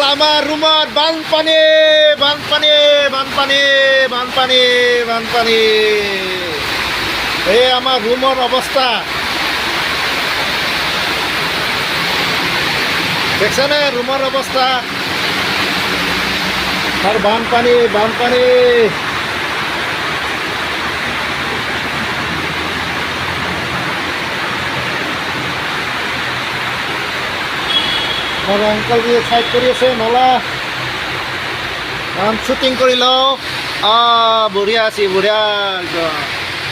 আমাৰ ৰুমত বানপানী বানপানী বানপানী বানপানী বানপানী এই আমাৰ ৰুমৰ অৱস্থা দেখছেনে ৰুমৰ অৱস্থা আৰ বানপানী বানপানী মোৰ অংকল যে চাইড কৰি আছে নলা শ্বুটিং কৰি লওঁ বঢ়িয়া আছে বঢ়িয়া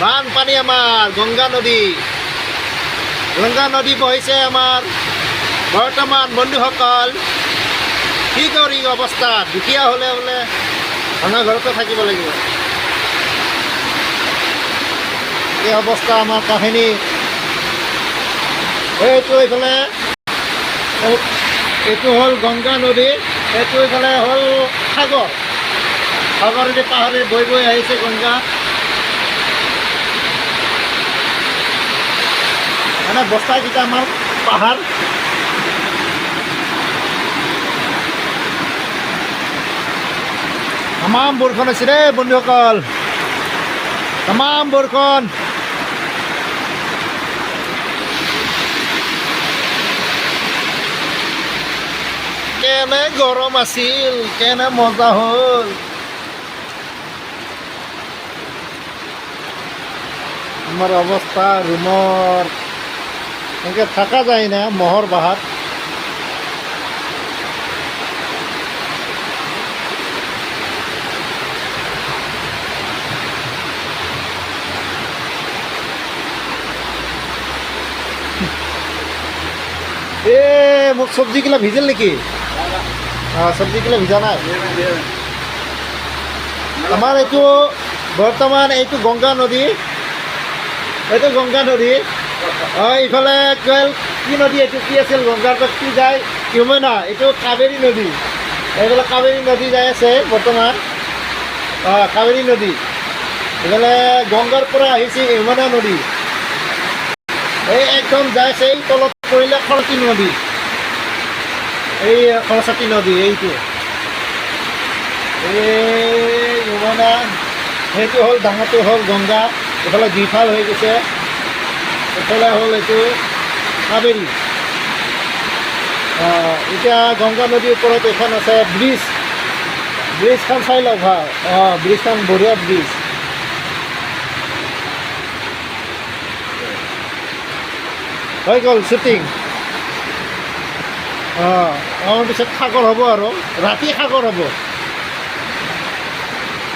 বানপানী আমাৰ গংগা নদী বহিছে আমাৰ বৰ্তমান বন্ধুসকল কি কৰি অৱস্থা দুখীয়া হ'লে বোলে আমাৰ ঘৰতে থাকিব লাগিব এই অৱস্থা আমাৰ কাহিনী এইটো এইফালে এইটো হ'ল গংগা নদী এইটো এইফালে হ'ল সাগৰেদি পাহাৰে বৈ বৈ আহিছে গংগা মানে বস্তাকেইটা আমাৰ পাহাৰ তামাম বৰষুণ আছে দেই বন্ধুসকল তামাম বৰষুণ কেনে গৰম আছিল কেনে মজা হ'ল আমাৰ অৱস্থা ৰুমৰ এনেকৈ থকা যায় না মহৰ বাহাত মোক চব্জিগিলা ভিজিল নেকি চব্জিগিলা ভিজা নাই আমাৰ এইটো বৰ্তমান এইটো গংগা নদী ইফালে কি নদী এইটো কি আছিল গংগাৰ পৰা কি যায় যমুনা এইটো কাবেৰী নদী এইফালে কাবেৰী নদী যাই আছে বৰ্তমান কাবেৰী নদী এইফালে গংগাৰ পৰা আহিছে যমুনা নদী এই একদম যাইছে এই তলত পৰিলে সৰস্বতী নদী এই সৰস্বতী নদী এইটো এই যমুনা সেইটো হ'ল ডাঙৰটো হ'ল গংগা এইফালে দুইফাল হৈ গৈছে এইফালে হ'ল এইটো কাবেৰী এতিয়া গংগা নদীৰ ওপৰত এখন আছে ব্ৰিজখন চাই লওক ভাল ব্ৰিজখন বঢ়িয়া ব্ৰিজ হৈ গ'ল শ্বুটিং পিছত সাগৰ হ'ব আৰু ৰাতি সাগৰ হ'ব